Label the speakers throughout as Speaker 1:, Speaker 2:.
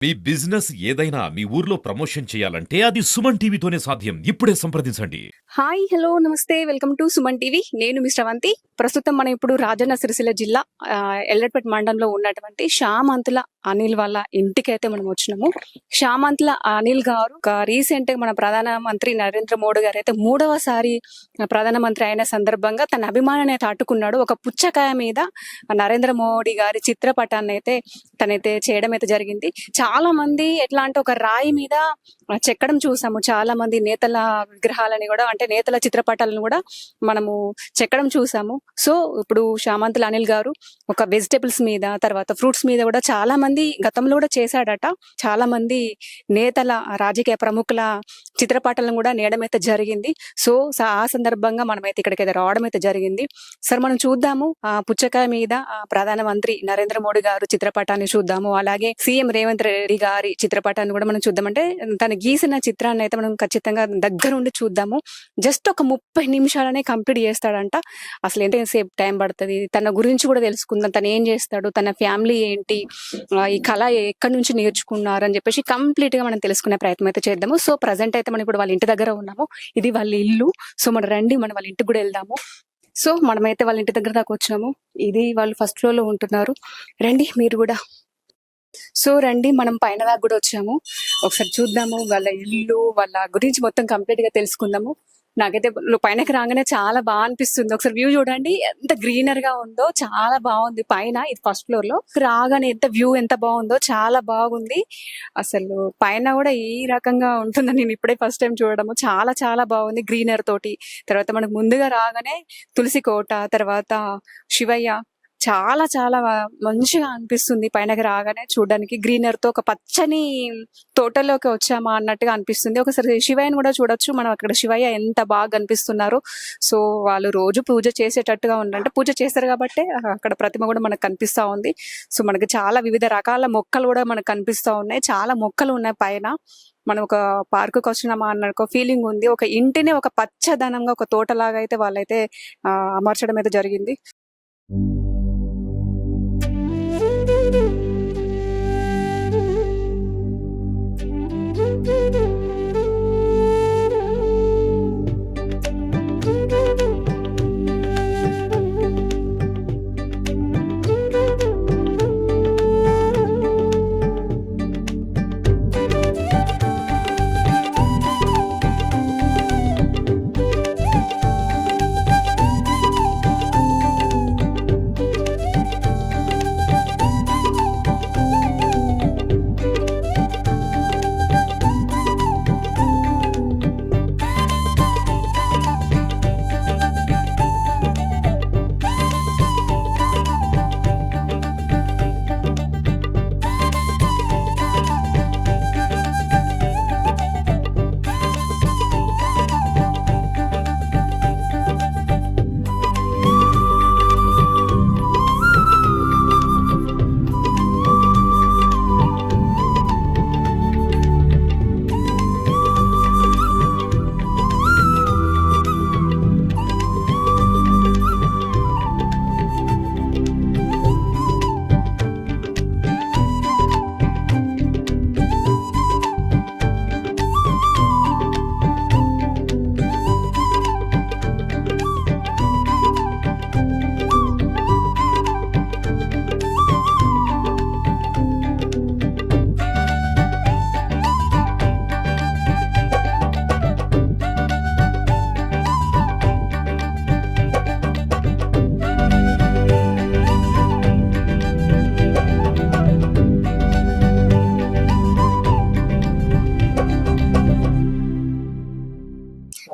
Speaker 1: మీ business ఏదైనా మీ ఊర్లో promotion చేయాలంటే అది సుమన్ టీవీతోనే సాధ్యం. ఇప్పుడే సంప్రదించండి.
Speaker 2: హాయ్ హలో నమస్తే వెల్కమ్ టు సుమన్ టీవీ. నేను మిస్టర్ అవంతి. ప్రస్తుతం మనం ఇప్పుడు రాజన్న సిరిసిల్ల జిల్లా ఎల్లపేట మండలంలో ఉన్నటువంటి శామంతుల అనిల్ వాళ్ళ ఇంటికైతే మనం వచ్చినాము. శామంతుల అనిల్ గారు రీసెంట్ గా మన ప్రధానమంత్రి నరేంద్ర మోడీ గారు అయితే 3వసారి ప్రధానమంత్రి అయిన సందర్భంగా తన అభిమానాన్ని అయితే అట్టుకున్నాడు. ఒక పుచ్చకాయ మీద నరేంద్ర మోడీ గారి చిత్రపటాన్ని అయితే తనైతే చేయడం అయితే జరిగింది. చాలా మంది ఎట్లా అంటే ఒక రాయి మీద చెక్కడం చూసాము. చాలా మంది నేతల విగ్రహాలని కూడా అంటే నేతల చిత్రపటాలను కూడా మనము చెక్కడం చూసాము. సో ఇప్పుడు శామంతుల అనిల్ గారు ఒక వెజిటేబుల్స్ మీద తర్వాత ఫ్రూట్స్ మీద కూడా చాలా మంది గతంలో కూడా చేశాడట. చాలా మంది నేతల రాజకీయ ప్రముఖుల చిత్రపటాలను కూడా నేయడం అయితే జరిగింది. సో ఆ సందర్భంగా మనమైతే ఇక్కడికైతే రావడం అయితే జరిగింది. సరే మనం చూద్దాము ఆ పుచ్చకాయ మీద ప్రధానమంత్రి నరేంద్ర మోడీ గారు చిత్రపటాన్ని చూద్దాము. అలాగే సీఎం రేవంత్ రెడ్డి గారి చిత్రపటాన్ని కూడా మనం చూద్దామంటే తన గీసిన చిత్రాన్ని అయితే మనం ఖచ్చితంగా దగ్గరుండి చూద్దాము. జస్ట్ ఒక 30 నిమిషాలనే కంప్లీట్ చేస్తాడంట. అసలు ఎంత సేపు టైం పడుతుంది, తన గురించి కూడా తెలుసుకుందాం, తను ఏం చేస్తాడు, తన ఫ్యామిలీ ఏంటి, ఈ కళ ఎక్కడి నుంచి నేర్చుకున్నారు అని చెప్పేసి కంప్లీట్ గా మనం తెలుసుకునే ప్రయత్నం అయితే చేద్దాము. సో ప్రజెంట్ అయితే మనం ఇప్పుడు వాళ్ళ ఇంటి దగ్గర ఉన్నాము. ఇది వాళ్ళ ఇల్లు. సో మనం రండి మనం వాళ్ళ ఇంటికి కూడా వెళ్దాము. సో మనమైతే వాళ్ళ ఇంటి దగ్గర దాకా వచ్చినాము. ఇది వాళ్ళు ఫస్ట్ ఫ్లోర్ లో ఉంటున్నారు. రండి మీరు కూడా. సో రండి మనం పైన దాకా కూడా వచ్చాము. ఒకసారి చూద్దాము వాళ్ళ ఇల్లు, వాళ్ళ గురించి మొత్తం కంప్లీట్ గా తెలుసుకుందాము. నాకైతే పైనకి రాగానే చాలా బాగా అనిపిస్తుంది. ఒకసారి వ్యూ చూడండి ఎంత గ్రీనర్ గా ఉందో, చాలా బాగుంది. పైన ఇది ఫస్ట్ ఫ్లోర్ లో రాగానే ఎంత వ్యూ ఎంత బాగుందో, చాలా బాగుంది. అసలు పైన కూడా ఈ రకంగా ఉంటుందని నేను ఇప్పుడే ఫస్ట్ టైం చూడడము. చాలా చాలా బాగుంది గ్రీనర్ తోటి. తర్వాత మనకు ముందుగా రాగానే తులసి కోట, తర్వాత శివయ్య, చాలా చాలా మంచిగా అనిపిస్తుంది. పైనకి రాగానే చూడడానికి గ్రీనర్ తో ఒక పచ్చని తోటలోకి వచ్చామా అన్నట్టుగా అనిపిస్తుంది. ఒకసారి శివయ్యని కూడా చూడొచ్చు మనం. అక్కడ శివయ్య ఎంత బాగా కనిపిస్తున్నారు. సో వాళ్ళు రోజు పూజ చేసేటట్టుగా ఉందంటే పూజ చేస్తారు కాబట్టి అక్కడ ప్రతిమ కూడా మనకు కనిపిస్తా ఉంది. సో మనకి చాలా వివిధ రకాల మొక్కలు కూడా మనకు కనిపిస్తా ఉన్నాయి. చాలా మొక్కలు ఉన్నాయి పైన. మనం ఒక పార్కుకి వచ్చినామా అన్న ఒక ఫీలింగ్ ఉంది. ఒక ఇంటిని ఒక పచ్చదనంగా ఒక తోటలాగా అయితే వాళ్ళైతే అమర్చడం అయితే జరిగింది.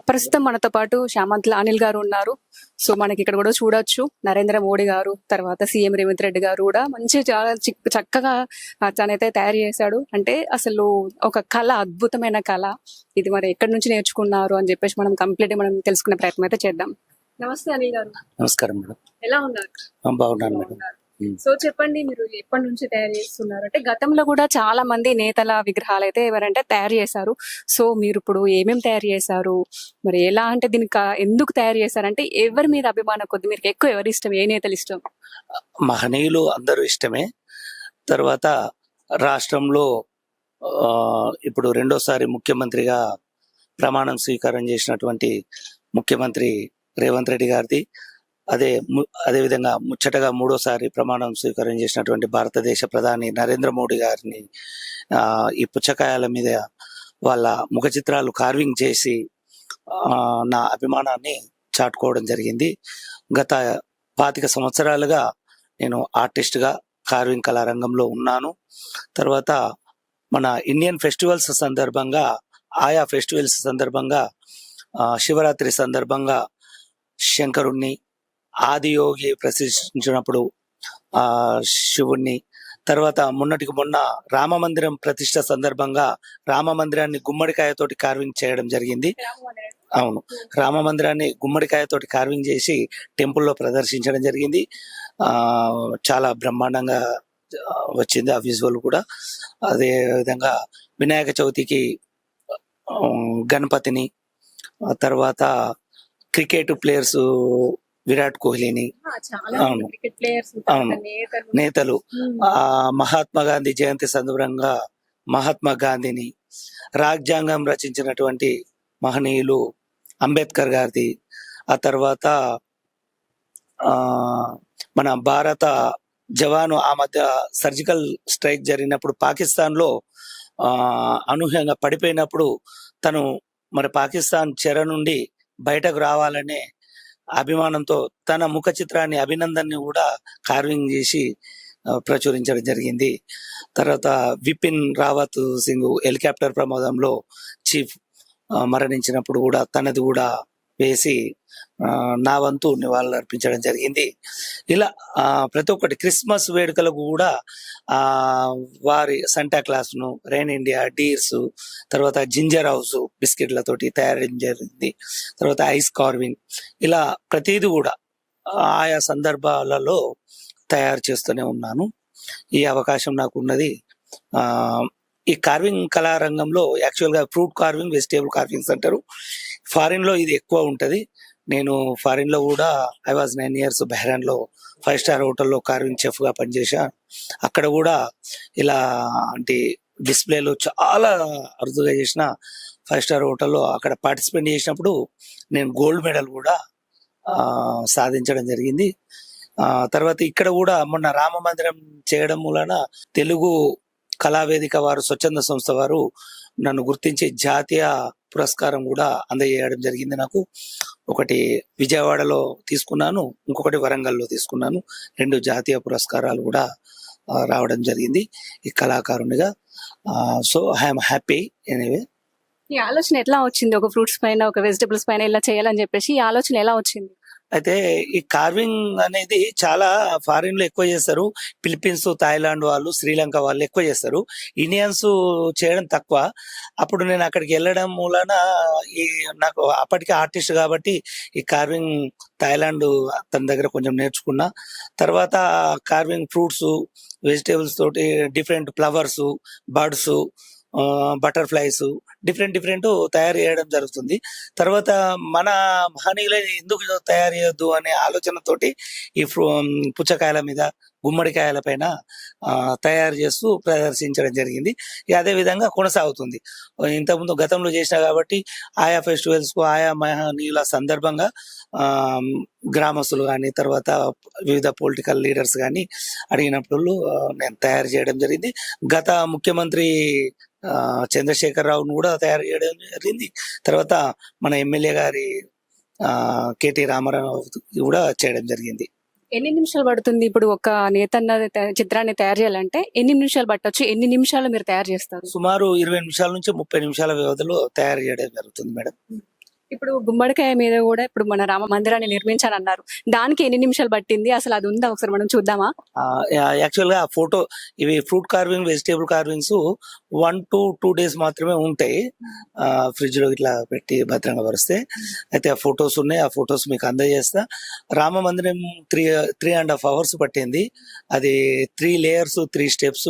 Speaker 2: ప్రస్తుతం మనతో పాటు శామంతుల అనిల్ గారు ఉన్నారు. సో మనకి ఇక్కడ కూడా చూడొచ్చు నరేంద్ర మోడీ గారు, తర్వాత సీఎం రేవంత్ రెడ్డి గారు కూడా మంచి చాలా చక్కగా తనైతే తయారు చేశాడు. అంటే అసలు ఒక కళ, అద్భుతమైన కళ ఇది. మరి ఎక్కడి నుంచి నేర్చుకున్నారు అని చెప్పేసి మనం కంప్లీట్ మనం తెలుసుకునే ప్రయత్నం అయితే చేద్దాం. నమస్తే అనిల్ గారు.
Speaker 3: నమస్కారం మేడం.
Speaker 2: ఎలా ఉన్నారు?
Speaker 3: బాగున్నాను మేడం.
Speaker 2: సో చెప్పండి, మీరు ఎప్పటి నుంచి తయారు చేస్తున్నారు? అంటే గతంలో కూడా చాలా మంది నేతల విగ్రహాలు అయితే ఎవరంటే తయారు చేశారు. సో మీరు ఇప్పుడు ఏమేమి తయారు చేశారు, మరి ఎలా అంటే దీనికి ఎందుకు తయారు చేశారంటే ఎవరి మీద అభిమానం కొద్ది, మీకు ఎక్కువ ఎవరి ఇష్టం, ఏ నేతలు ఇష్టం?
Speaker 3: మహనీయులు అందరూ ఇష్టమే. తర్వాత రాష్ట్రంలో ఇప్పుడు రెండోసారి ముఖ్యమంత్రిగా ప్రమాణం స్వీకారం చేసినటువంటి ముఖ్యమంత్రి రేవంత్ రెడ్డి గారిది, అదేవిధంగా ముచ్చటగా మూడోసారి ప్రమాణం స్వీకారం చేసినటువంటి భారతదేశ ప్రధాని నరేంద్ర మోడీ గారిని ఈ పుచ్చకాయల మీద వాళ్ళ ముఖ చిత్రాలు కార్వింగ్ చేసి నా అభిమానాన్ని చాటుకోవడం జరిగింది. గత 25 సంవత్సరాలుగా నేను ఆర్టిస్ట్గా కార్వింగ్ కళారంగంలో ఉన్నాను. తర్వాత మన ఇండియన్ ఫెస్టివల్స్ సందర్భంగా, ఆయా ఫెస్టివల్స్ సందర్భంగా, శివరాత్రి సందర్భంగా శంకరుణ్ణి, ఆదియోగి ప్రతిష్ఠించినప్పుడు శివుణ్ణి, తర్వాత మొన్నటికి మొన్న రామ మందిరం ప్రతిష్ట సందర్భంగా రామ మందిరాన్ని గుమ్మడికాయతోటి కార్వింగ్ చేయడం జరిగింది. అవును, రామ మందిరాన్ని గుమ్మడికాయతోటి కార్వింగ్ చేసి టెంపుల్లో ప్రదర్శించడం జరిగింది. చాలా బ్రహ్మాండంగా వచ్చింది ఆ విజువల్ కూడా. అదే విధంగా వినాయక చవితికి గణపతిని, తర్వాత క్రికెట్ ప్లేయర్స్ విరాట్ కోహ్లీని, అవును అవును నేతలు, మహాత్మా గాంధీ జయంతి సందర్భంగా మహాత్మా గాంధీని, రాజ్యాంగం రచించినటువంటి మహనీయులు అంబేద్కర్ గారిది, ఆ తర్వాత మన భారత జవాను ఆ మధ్య సర్జికల్ స్ట్రైక్ జరిగినప్పుడు పాకిస్తాన్ లో అనూహ్యంగా పడిపోయినప్పుడు తను మరి పాకిస్తాన్ చెర నుండి బయటకు రావాలనే అభిమానంతో తన ముఖ చిత్రాన్ని, అభినందన్ని కూడా కార్వింగ్ చేసి ప్రచురించడం జరిగింది. తర్వాత విపిన్ రావత్ సింగ్ హెలికాప్టర్ ప్రమాదంలో చీఫ్ మరణించినప్పుడు కూడా తనది కూడా వేసి నా వంతు నివాళులు అర్పించడం జరిగింది. ఇలా ప్రతి ఒక్కటి క్రిస్మస్ వేడుకలకు కూడా వారి సంటా క్లాస్ను, రెయిన్ ఇండియా, డీర్స్, తర్వాత జింజర్ హౌస్ బిస్కెట్లతోటి తయారు చేయడం జరిగింది. తర్వాత ఐస్ కార్వింగ్, ఇలా ప్రతిదీ కూడా ఆయా సందర్భాలలో తయారు చేస్తూనే ఉన్నాను. ఈ అవకాశం నాకు ఉన్నది. ఈ కార్వింగ్ కళారంగంలో యాక్చువల్గా ఫ్రూట్ కార్వింగ్, వెజిటేబుల్ కార్వింగ్స్ అంటారు. ఫారిన్ లో ఇది ఎక్కువ ఉంటది. నేను ఫారిన్ లో కూడా ఐ వాజ్ 9 years బెహ్రాన్ లో 5 star హోటల్లో కార్వింగ్ చెఫ్ గా పనిచేసా. అక్కడ కూడా ఇలా అంటే డిస్ప్లేలో చాలా అరుదుగా చేసిన 5 star హోటల్లో అక్కడ పార్టిసిపేట్ చేసినప్పుడు నేను గోల్డ్ మెడల్ కూడా సాధించడం జరిగింది. తర్వాత ఇక్కడ కూడా మొన్న రామ మందిరం చేయడం మూలన తెలుగు కళావేదిక వారు, స్వచ్ఛంద సంస్థ వారు నన్ను గుర్తించి జాతీయ పురస్కారం కూడా అందజేయడం జరిగింది. నాకు ఒకటి విజయవాడలో తీసుకున్నాను, ఇంకొకటి వరంగల్లో తీసుకున్నాను. 2 జాతీయ పురస్కారాలు కూడా రావడం జరిగింది ఈ కళాకారునిగా. So I'm happy. ఎనీవే,
Speaker 2: ఈ ఆలోచన ఎట్లా వచ్చింది? ఒక ఫ్రూట్స్ పైన, ఒక వెజిటబుల్స్ పైన ఇలా చేయాలని చెప్పేసి ఈ ఆలోచన ఎలా వచ్చింది?
Speaker 3: అయితే ఈ కార్వింగ్ అనేది చాలా ఫారిన్ లో ఎక్కువ చేస్తారు. ఫిలిప్పీన్స్, థాయిలాండ్ వాళ్ళు, శ్రీలంక వాళ్ళు ఎక్కువ చేస్తారు. ఇండియన్స్ చేయడం తక్కువ. అప్పుడు నేను అక్కడికి వెళ్ళడం మూలన ఈ నాకు అప్పటికే ఆర్టిస్ట్ కాబట్టి ఈ కార్వింగ్ థాయిలాండ్ తన దగ్గర కొంచెం నేర్చుకున్నా. తర్వాత కార్వింగ్ ఫ్రూట్స్, వెజిటేబుల్స్ తోటి different flowers, birds, butterflies different తయారు చేయడం జరుగుతుంది. తర్వాత మన మహనీయులు ఎందుకు తయారు చేయొద్దు అనే ఆలోచనతోటి ఈ పుచ్చకాయల మీద, గుమ్మడికాయల పైన తయారు చేస్తూ ప్రదర్శించడం జరిగింది. అదే విధంగా కొనసాగుతుంది. ఇంతకుముందు గతంలో చేసిన కాబట్టి ఆయా ఫెస్టివల్స్ కు, ఆయా మహనీయుల సందర్భంగా గ్రామస్తులు కానీ, తర్వాత వివిధ పొలిటికల్ లీడర్స్ కానీ అడిగినప్పుడు నేను తయారు చేయడం జరిగింది. గత ముఖ్యమంత్రి చంద్రశేఖర్ రావును కూడా తయారు చేయడం జరిగింది. తర్వాత మన ఎమ్మెల్యే గారి కేటీ రామారావు కూడా చేయడం జరిగింది.
Speaker 2: ఎన్ని నిమిషాలు పడుతుంది ఇప్పుడు ఒక నేతన్న చిత్రాన్ని తయారు చేయాలంటే? ఎన్ని నిమిషాలు పట్టొచ్చు? ఎన్ని నిమిషాలు మీరు తయారు చేస్తారు?
Speaker 3: సుమారు 20 నిమిషాల నుంచి 30 నిమిషాల వ్యవధిలో తయారు చేయడం జరుగుతుంది మేడం.
Speaker 2: ఇప్పుడు గుమ్మడికాయ మీద కూడా ఇప్పుడు మన రామ మందిరాన్ని నిర్మించాలన్నారు. దానికి ఎన్ని నిమిషాలు పట్టింది? అసలు అది ఉందా? ఒకసారి మనం చూద్దామా?
Speaker 3: యాక్చువల్ గా ఫోటో, ఇవి fruit carving, vegetable carvings 1 to 2 days మాత్రమే ఉంటాయి. ఫ్రిడ్జ్ లో ఇట్లా పెట్టి భద్రంగా పరిస్తే. అయితే ఆ ఫొటోస్ ఉన్నాయి, ఆ ఫొటోస్ మీకు అందజేస్తా. రామ మందిరం 3.5 hours పట్టింది. అది 3 layers, 3 steps,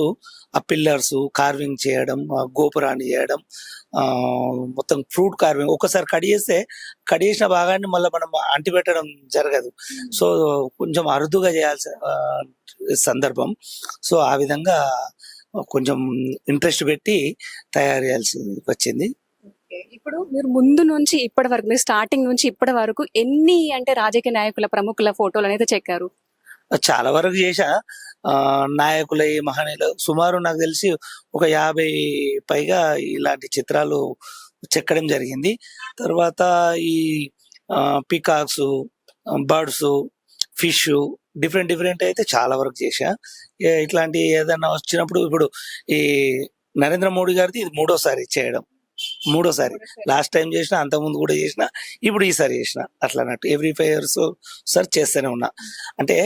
Speaker 3: ఆ పిల్లర్స్ కార్వింగ్ చేయడం, గోపురాన్ని చేయడం, మొత్తం ఫ్రూట్ కార్వింగ్. ఒకసారి కట్ చేసిన భాగాన్ని మళ్ళీ మనం అంటి పెట్టడం జరగదు. సో కొంచెం అరుదుగా చేయాల్సిన సందర్భం. సో ఆ విధంగా కొంచెం ఇంట్రెస్ట్ పెట్టి తయారు చేయాల్సి వచ్చింది.
Speaker 2: ఇప్పుడు మీరు ముందు నుంచి ఇప్పటి వరకు, మీరు స్టార్టింగ్ నుంచి ఇప్పటి వరకు ఎన్ని అంటే రాజకీయ నాయకుల ప్రముఖుల ఫోటోలు అనేది చెక్కారు?
Speaker 3: చాలా వరకు చేశా. నాయకుల మహనీయులు సుమారు నాకు తెలిసి ఒక 50 పైగా ఇలాంటి చిత్రాలు చెక్కడం జరిగింది. తర్వాత ఈ పికాక్స్, బర్డ్స్, ఫిష్ డిఫరెంట్ అయితే చాలా వరకు చేశా. ఇట్లాంటి ఏదైనా వచ్చినప్పుడు ఇప్పుడు ఈ నరేంద్ర మోడీ గారిది ఇది మూడోసారి లాస్ట్ టైం చేసిన, అంతకుముందు కూడా చేసిన, ఇప్పుడు ఈసారి చేసిన. అట్లా అన్నట్టు ఎవ్రీ 5 years సార్ చేస్తూనే ఉన్నా. అంటే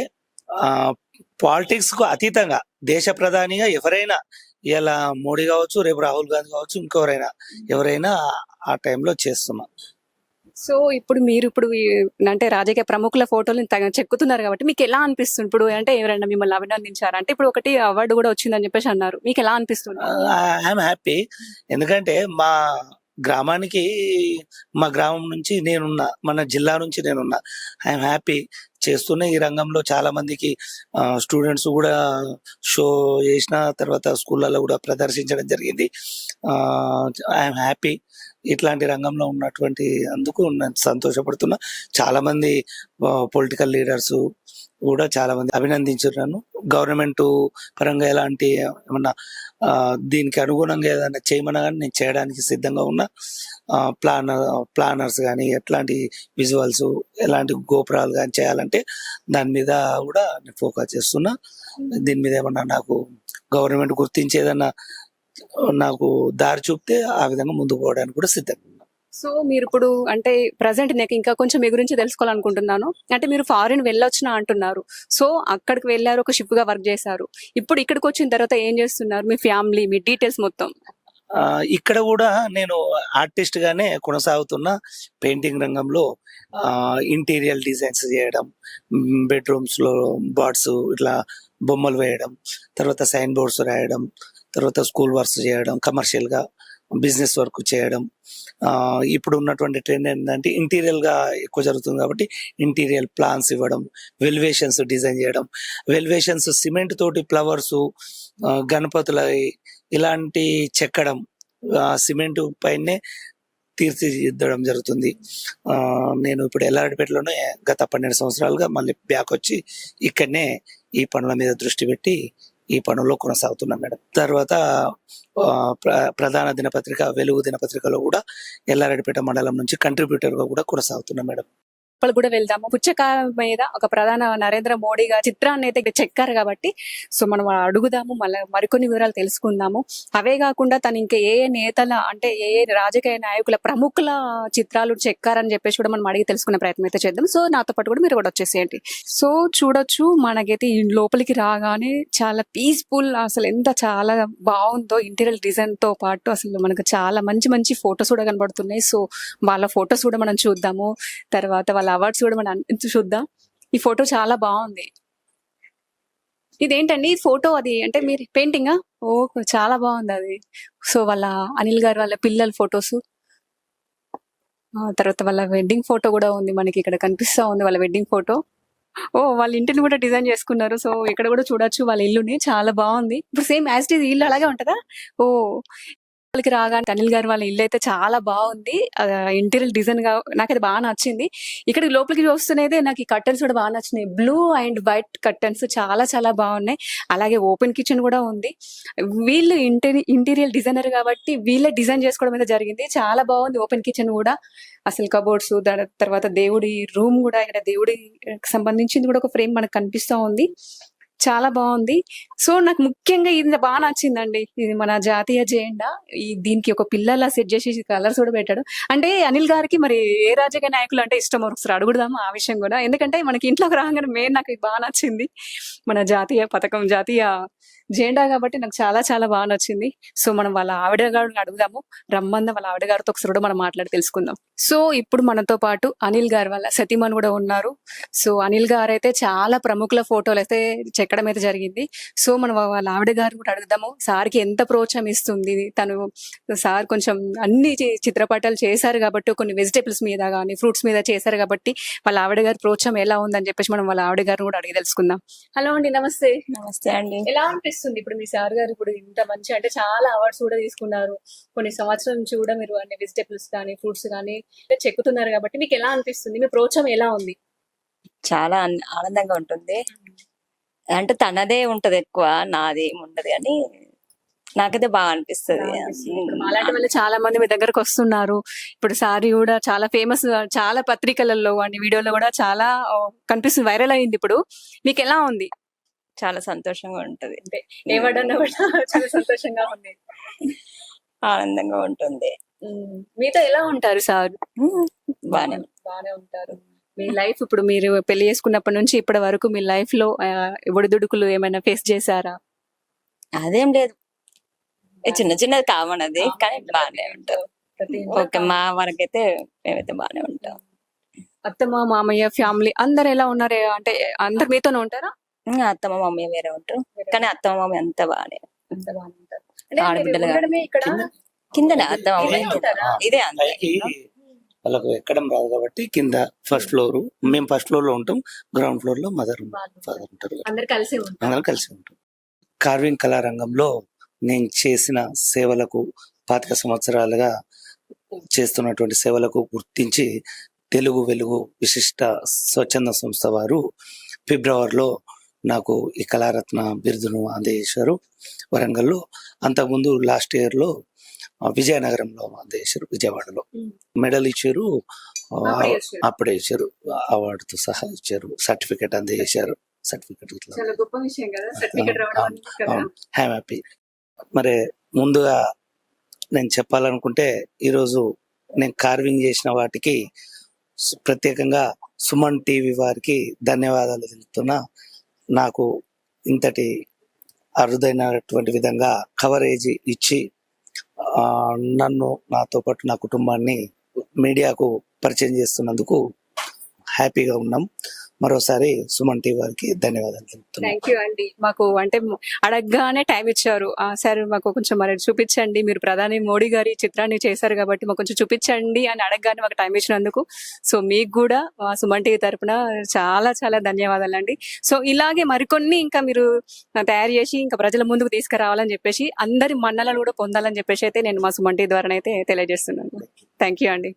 Speaker 3: పాలిటిక్స్ కు అతీతంగా దేశ ప్రధానిగా ఎవరైనా, ఇలా మోడీ కావచ్చు, రేపు రాహుల్ గాంధీ కావచ్చు, ఎవరైనా ఆ టైంలో చేస్తున్నా.
Speaker 2: సో ఇప్పుడు మీరు అంటే రాజకీయ ప్రముఖుల ఫోటోలు చెక్కుతున్నారు కాబట్టి మీకు ఎలా అనిపిస్తుంది? ఇప్పుడు అంటే ఎవరైనా మిమ్మల్ని అభినందించారు అంటే, ఇప్పుడు ఒకటి అవార్డు కూడా వచ్చిందని చెప్పేసి అన్నారు, మీకు ఎలా అనిపిస్తుంది?
Speaker 3: I'm happy. ఎందుకంటే మా గ్రామానికి, మా గ్రామం నుంచి నేనున్నా, మన జిల్లా నుంచి నేనున్నా. I'm happy. చేస్తున్న ఈ రంగంలో చాలా మందికి స్టూడెంట్స్ కూడా షో చేసిన, తర్వాత స్కూళ్ళలో కూడా ప్రదర్శించడం జరిగింది. I'm happy. ఇట్లాంటి రంగంలో ఉన్నటువంటి అందుకు నేను సంతోషపడుతున్నా. చాలా మంది పొలిటికల్ లీడర్స్ కూడా చాలా మంది అభినందించున్నాను. గవర్నమెంట్ పరంగా ఎలాంటి ఏమన్నా దీనికి అనుగుణంగా ఏదైనా చేయమన్నా కానీ నేను చేయడానికి సిద్ధంగా ఉన్నా. ప్లానర్స్ కానీ, ఎట్లాంటి విజువల్స్, ఎలాంటి గోపురాలు కానీ చేయాలంటే దాని మీద కూడా నేను ఫోకస్ చేస్తున్నా. దీని మీద ఏమన్నా నాకు గవర్నమెంట్ గుర్తించి ఏదన్నా నాకు దారి చూపితే ఆ విధంగా ముందుకు పోవడానికి కూడా సిద్ధంగా ఉన్నా.
Speaker 2: సో మీరు ఇప్పుడు అంటే ప్రజెంట్ నాకు ఇంకా కొంచెం మీ గురించి తెలుసుకోవాలనుకుంటున్నాను. అంటే మీరు ఫారిన్ వెళ్ళొచ్చినా అంటున్నారు. సో అక్కడికి వెళ్ళారు, ఒక షిప్ గా వర్క్ చేశారు. ఇప్పుడు ఇక్కడికి వచ్చిన తర్వాత ఏం చేస్తున్నారు? మీ ఫ్యామిలీ, మీ డీటెయిల్స్ మొత్తం.
Speaker 3: ఇక్కడ కూడా నేను ఆర్టిస్ట్ గానే కొనసాగుతున్నా. పెయింటింగ్ రంగంలో ఇంటీరియర్ డిజైన్స్ చేయడం, బెడ్రూమ్స్ లో బర్డ్స్ ఇట్లా బొమ్మలు వేయడం, తర్వాత సైన్ బోర్డ్స్ రాయడం, తర్వాత స్కూల్ వర్క్స్ చేయడం, కమర్షియల్ గా బిజినెస్ వర్క్ చేయడం. ఇప్పుడు ఉన్నటువంటి ట్రెండ్ ఏంటంటే ఇంటీరియర్ గా ఎక్కువ జరుగుతుంది కాబట్టి ఇంటీరియర్ ప్లాన్స్ ఇవ్వడం, వెల్వేషన్స్ డిజైన్ చేయడం, వెల్వేషన్స్ సిమెంట్ తోటి ఫ్లవర్స్, గణపతుల ఇలాంటి చెక్కడం, సిమెంట్ పైనే తీర్చిదిద్దడం జరుగుతుంది. నేను ఇప్పుడు ఎల్లారెడ్డిపేటలోనే గత 12 సంవత్సరాలుగా మళ్ళీ బ్యాక్ వచ్చి ఇక్కడనే ఈ పనుల మీద దృష్టి పెట్టి ఈ పనుల్లో కొనసాగుతున్నాం మేడం. తర్వాత ప్రధాన దినపత్రిక వెలుగు దినపత్రికలో కూడా ఎల్లారెడ్డిపేట మండలం నుంచి కంట్రిబ్యూటర్ గా కూడా కొనసాగుతున్నాం మేడం.
Speaker 2: ఇప్పుడు కూడా వెళ్దాము. పుచ్చకాయ మీద ఒక ప్రధాన నరేంద్ర మోడీ గారి చిత్రాన్ని అయితే చెక్కారు కాబట్టి సో మనం అడుగుదాము, మళ్ళీ మరికొన్ని వివరాలు తెలుసుకుందాము. అవే కాకుండా తను ఇంకా ఏ నేతల అంటే ఏ రాజకీయ నాయకుల ప్రముఖుల చిత్రాలు చెక్కారని చెప్పేసి కూడా మనం అడిగి తెలుసుకునే ప్రయత్నం అయితే చేద్దాం. సో నాతో పాటు కూడా మీరు కూడా వచ్చేసేయండి. సో చూడొచ్చు, మనకైతే ఈ లోపలికి రాగానే చాలా పీస్ఫుల్, అసలు ఎంత చాలా బాగుందో ఇంటీరియర్ డిజైన్ తో పాటు అసలు మనకు చాలా మంచి మంచి ఫొటోస్ కూడా కనబడుతున్నాయి. సో వాళ్ళ ఫొటోస్ కూడా మనం చూద్దాము, తర్వాత వాళ్ళ అవార్డ్స్ కూడా మనం చూద్దాం. ఈ ఫోటో చాలా బాగుంది. ఇదేంటండి ఈ ఫోటో? అది అంటే మీరు పెయింటింగా? ఓ చాలా బాగుంది అది. సో వాళ్ళ అనిల్ గారు వాళ్ళ పిల్లల ఫొటోస్, తర్వాత వాళ్ళ వెడ్డింగ్ ఫోటో కూడా ఉంది మనకి ఇక్కడ కనిపిస్తా ఉంది, వాళ్ళ వెడ్డింగ్ ఫోటో. ఓ వాళ్ళ ఇంటిని కూడా డిజైన్ చేసుకున్నారు. సో ఇక్కడ కూడా చూడొచ్చు వాళ్ళ ఇల్లుని, చాలా బాగుంది. ఇప్పుడు సేమ్ యాజ్ ఇట్ ఈజ్ ఇల్లు అలాగే ఉంటదా? ఓ వాళ్ళకి రాగానే అనిల్ గారు వాళ్ళ ఇల్లు అయితే చాలా బాగుంది. ఇంటీరియర్ డిజైన్ గా నాకైతే బాగా నచ్చింది. ఇక్కడ లోపలికి చూస్తున్నదే నాకు ఈ కర్టన్స్ కూడా బాగా నచ్చినాయి. బ్లూ అండ్ వైట్ కర్టన్స్ చాలా చాలా బాగున్నాయి. అలాగే ఓపెన్ కిచెన్ కూడా ఉంది. వీళ్ళు ఇంటీరియర్ డిజైనర్ కాబట్టి వీళ్ళే డిజైన్ చేసుకోవడం అయితే జరిగింది. చాలా బాగుంది ఓపెన్ కిచెన్ కూడా. అసలు కబోర్డ్స్, తర్వాత దేవుడి రూమ్ కూడా, ఇక్కడ దేవుడికి సంబంధించింది కూడా ఒక ఫ్రేమ్ మనకు కనిపిస్తా ఉంది. చాలా బాగుంది. సో నాకు ముఖ్యంగా ఇది బాగా నచ్చిందండి. ఇది మన జాతీయ జెండా, దీనికి ఒక పిల్లలా సెట్ చేసి కలర్స్ కూడా పెట్టాడు. అంటే అనిల్ గారికి మరి ఏ రాజకీయ నాయకులు అంటే ఇష్టం, ఒకసారి అడుగుదాము ఆ విషయం కూడా. ఎందుకంటే మనకి ఇంట్లోకి రాగానే మెయిన్ నాకు ఇది బాగా నచ్చింది, మన జాతీయ పథకం, జాతీయ జెండా కాబట్టి నాకు చాలా చాలా బాగా నచ్చింది. సో మనం వాళ్ళ ఆవిడ గారిని అడుగుదాము, రమ్మంద వాళ్ళ ఆవిడ గారితో ఒకసారి కూడా మనం మాట్లాడి తెలుసుకుందాం. సో ఇప్పుడు మనతో పాటు అనిల్ గారు వాళ్ళ సతీమణి కూడా ఉన్నారు. సో అనిల్ గారు అయితే చాలా ప్రముఖుల ఫోటోలు అయితే చెక్కడం అయితే జరిగింది. సో మనం వాళ్ళ ఆవిడ గారు కూడా అడుగుదాము, సార్కి ఎంత ప్రోత్సాహం ఇస్తుంది తను. సార్ కొంచెం అన్ని చిత్రపటాలు చేశారు కాబట్టి, కొన్ని వెజిటేబుల్స్ మీద కానీ ఫ్రూట్స్ మీద చేశారు కాబట్టి వాళ్ళ ఆవిడ గారి ప్రోత్సాహం ఎలా ఉందని చెప్పేసి మనం వాళ్ళ ఆవిడ గారిని కూడా అడిగి తెలుసుకుందాం. హలో అండి, నమస్తే.
Speaker 4: నమస్తే అండి.
Speaker 2: ఎలా అనిపిస్తుంది అనిపిస్తుంది ఇప్పుడు మీ సార్ గారు ఇప్పుడు ఇంత మంచి అంటే చాలా అవార్డ్స్ కూడా తీసుకున్నారు, కొన్ని సంవత్సరాల నుంచి కూడా మీరు అన్ని వెజిటేబుల్స్ కానీ ఫ్రూట్స్ కానీ చెక్కుతున్నారు కాబట్టి మీకు ఎలా అనిపిస్తుంది, మీ ప్రోత్సాహం ఎలా ఉంది?
Speaker 4: చాలా ఆనందంగా ఉంటుంది. అంటే తనదే ఉంటది ఎక్కువ, నాది ఏమి ఉండదు కానీ నాకైతే బాగా అనిపిస్తుంది.
Speaker 2: ఇప్పుడు అలాంటి వాళ్ళు చాలా మంది మీ దగ్గరకు వస్తున్నారు. ఇప్పుడు సారీ కూడా చాలా ఫేమస్, చాలా పత్రికలలో అన్ని వీడియోలో కూడా చాలా కనిపిస్తుంది, వైరల్ అయింది. ఇప్పుడు మీకు ఎలా ఉంది?
Speaker 4: చాలా సంతోషంగా ఉంటది,
Speaker 2: అంటే ఏమన్నా కూడా చాలా సంతోషంగా ఉంది,
Speaker 4: ఆనందంగా ఉంటుంది.
Speaker 2: మీతో ఎలా ఉంటారు సార్?
Speaker 4: బానే
Speaker 2: బాగానే ఉంటారు. మీ లైఫ్ ఇప్పుడు మీరు పెళ్లి చేసుకున్నప్పటి నుంచి ఇప్పటి వరకు మీ లైఫ్ లో ఒడిదుడుకులు ఏమైనా ఫేస్ చేశారా?
Speaker 4: అదేం లేదు, చిన్న చిన్నది కామన్ అది, కానీ బాగానే ఉంటాం. ఓకే, మా వరకైతే మేమైతే బాగానే ఉంటాం.
Speaker 2: అత్తమ్మ మామయ్య ఫ్యామిలీ అందరు ఎలా ఉన్నారు? అంటే అందరు మీతోనే ఉంటారా?
Speaker 4: అత్తమ్మ మమ్మీ వేరే ఉంటారు, కానీ అత్తమ్మ మమ్మీ అంతా బాగానే ఆడబిడ్డలు
Speaker 2: ఉండడమే ఇక్కడ
Speaker 4: కిందనే అత్తమ్మ మమ్మీ
Speaker 2: ఉంటారా?
Speaker 4: ఇదే అంతే.
Speaker 3: పైకి వాళ్ళకు ఎక్కడం రాదు కాబట్టి కింద ఫస్ట్ ఫ్లోర్, మేము ఫస్ట్ ఫ్లోర్ లో ఉంటాం, గ్రౌండ్ ఫ్లోర్ లో మదర్ ఫాదర్ ఉంటారు,
Speaker 2: అందరు కలిసి ఉంటారు.
Speaker 3: అందరం కలిసి ఉంటాం. కార్వింగ్ కళారంగంలో నేను చేసిన సేవలకు 25 సంవత్సరాలుగా చేస్తున్నటువంటి సేవలకు గుర్తించి తెలుగు వెలుగు విశిష్ట స్వచ్ఛంద సంస్థ వారు ఫిబ్రవరిలో నాకు ఈ కళారత్న బిరుదును అందజేశారు వరంగల్లో. అంతకుముందు లాస్ట్ ఇయర్ లో విజయనగరంలో అందజేశారు, విజయవాడలో మెడల్ ఇచ్చారు, అప్పుడే ఇచ్చారు, అవార్డుతో సహా ఇచ్చారు, సర్టిఫికెట్ అందజేశారు. సర్టిఫికెట్
Speaker 2: చాలా గొప్ప విషయం కదా సర్టిఫికెట్ రావడం అనేది కదా.
Speaker 3: I'm happy. మరి ముందుగా నేను చెప్పాలనుకుంటే ఈరోజు నేను కార్వింగ్ చేసిన వాటికి ప్రత్యేకంగా సుమన్ టీవీ వారికి ధన్యవాదాలు తెలుపుతున్నా. నాకు ఇంతటి అరుదైనటువంటి విధంగా కవరేజ్ ఇచ్చి నన్ను, నాతో పాటు నా కుటుంబాన్ని మీడియాకు పరిచయం చేస్తున్నందుకు హ్యాపీగా ఉన్నాం. మరోసారి సుమన్ టీవీ వారికి ధన్యవాదాలు తెలుపుతున్నాను.
Speaker 2: థ్యాంక్ యూ అండి. మాకు అంటే అడగగానే టైం ఇచ్చారు. సార్ మాకు కొంచెం మరి చూపించండి, మీరు ప్రధాని మోడీ గారి చిత్రాన్ని చేశారు కాబట్టి మాకు కొంచెం చూపించండి అని అడగగానే మాకు టైం ఇచ్చినందుకు సో మీకు కూడా సుమన్ టీవీ తరపున చాలా చాలా ధన్యవాదాలు అండి. సో ఇలాగే మరికొన్ని ఇంకా మీరు తయారు చేసి ఇంకా ప్రజల ముందుకు తీసుకురావాలని చెప్పేసి, అందరి మన్నలను కూడా పొందాలని చెప్పేసి అయితే నేను మా సుమన్ టీవీ ద్వారానైతే తెలియజేస్తున్నాను. థ్యాంక్ యూ అండి.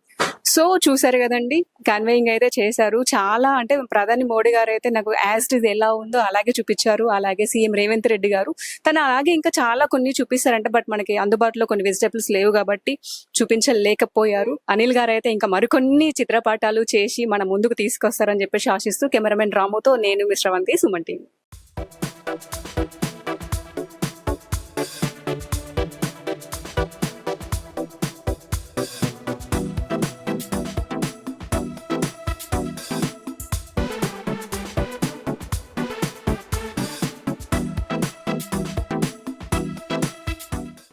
Speaker 2: సో చూసారు కదండి, కన్వేయింగ్ అయితే చేశారు. చాలా అంటే ప్రధాని మోడీ గారు అయితే నాకు యాజ్ ఇట్ ఈజ్ ఎలా ఉందో అలాగే చూపించారు. అలాగే సీఎం రేవంత్ రెడ్డి గారు తను అలాగే ఇంకా చాలా కొన్ని చూపిస్తారంట, బట్ మనకి అందుబాటులో కొన్ని వెజిటేబుల్స్ లేవు కాబట్టి చూపించలేకపోయారు. అనిల్ గారు అయితే ఇంకా మరికొన్ని చిత్రపటాలు చేసి మన ముందుకు తీసుకొస్తారని చెప్పేసి ఆశిస్తూ కెమెరామెన్ రాముతో నేను మిశ్రవంతి, సుమన్ టీవీ.